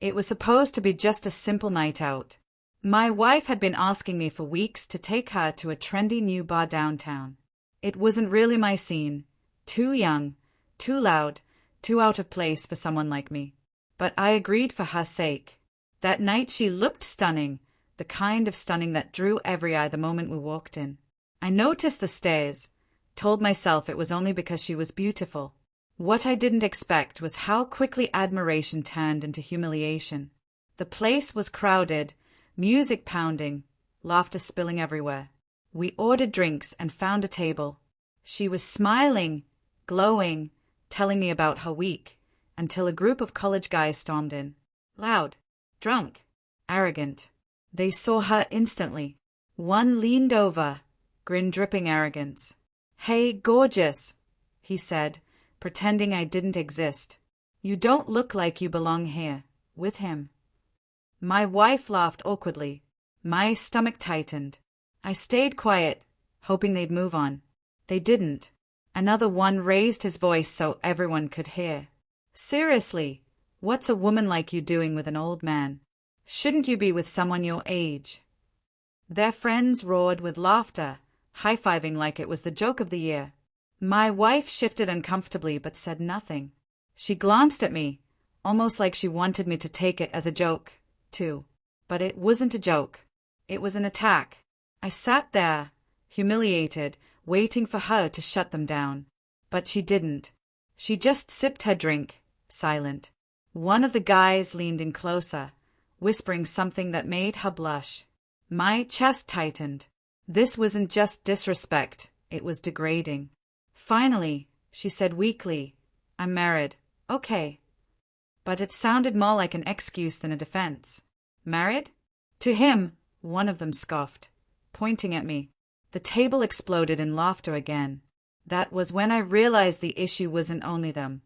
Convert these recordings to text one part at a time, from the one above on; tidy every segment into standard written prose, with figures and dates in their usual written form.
It was supposed to be just a simple night out. My wife had been asking me for weeks to take her to a trendy new bar downtown. It wasn't really my scene. Too young, too loud, too out of place for someone like me. But I agreed for her sake. That night she looked stunning, the kind of stunning that drew every eye the moment we walked in. I noticed the stares, told myself it was only because she was beautiful. What I didn't expect was how quickly admiration turned into humiliation. The place was crowded, music pounding, laughter spilling everywhere. We ordered drinks and found a table. She was smiling, glowing, telling me about her week, until a group of college guys stormed in. Loud, drunk, arrogant. They saw her instantly. One leaned over, grin dripping arrogance. "Hey, gorgeous," he said, pretending I didn't exist. "You don't look like you belong here, with him." My wife laughed awkwardly. My stomach tightened. I stayed quiet, hoping they'd move on. They didn't. Another one raised his voice so everyone could hear. "Seriously, what's a woman like you doing with an old man? Shouldn't you be with someone your age?" Their friends roared with laughter, high-fiving like it was the joke of the year. My wife shifted uncomfortably but said nothing. She glanced at me, almost like she wanted me to take it as a joke, too. But it wasn't a joke. It was an attack. I sat there, humiliated, waiting for her to shut them down. But she didn't. She just sipped her drink, silent. One of the guys leaned in closer, whispering something that made her blush. My chest tightened. This wasn't just disrespect, it was degrading. Finally, she said weakly, "I'm married." "Okay." But it sounded more like an excuse than a defense. "Married?" "To him," one of them scoffed, pointing at me. The table exploded in laughter again. That was when I realized the issue wasn't only them.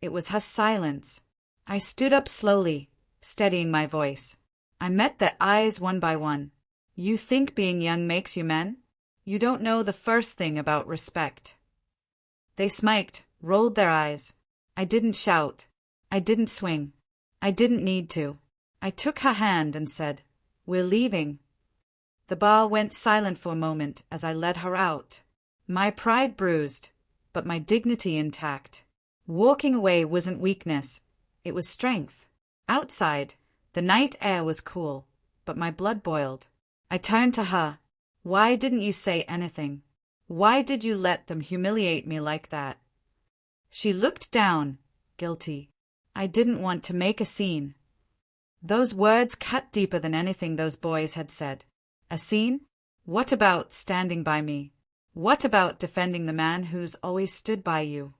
It was her silence. I stood up slowly, steadying my voice. I met their eyes one by one. "You think being young makes you men? You don't know the first thing about respect." They smirked, rolled their eyes. I didn't shout. I didn't swing. I didn't need to. I took her hand and said, "We're leaving." The bar went silent for a moment as I led her out. My pride bruised, but my dignity intact. Walking away wasn't weakness. It was strength. Outside, the night air was cool, but my blood boiled. I turned to her. "Why didn't you say anything? Why did you let them humiliate me like that?" She looked down, guilty. "I didn't want to make a scene." Those words cut deeper than anything those boys had said. A scene? What about standing by me? What about defending the man who's always stood by you?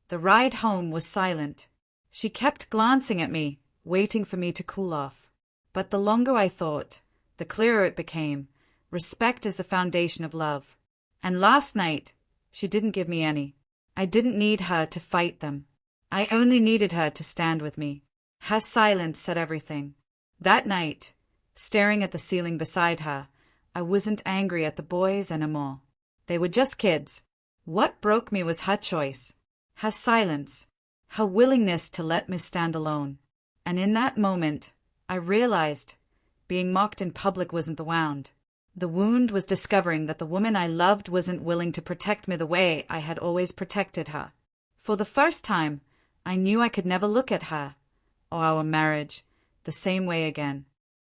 The ride home was silent. She kept glancing at me, waiting for me to cool off. But the longer I thought, the clearer it became. Respect is the foundation of love. And last night, she didn't give me any. I didn't need her to fight them. I only needed her to stand with me. Her silence said everything. That night, staring at the ceiling beside her, I wasn't angry at the boys anymore. They were just kids. What broke me was her choice, her silence, her willingness to let me stand alone. And in that moment, I realized being mocked in public wasn't the wound. The wound was discovering that the woman I loved wasn't willing to protect me the way I had always protected her. For the first time, I knew I could never look at her, or our marriage, the same way again.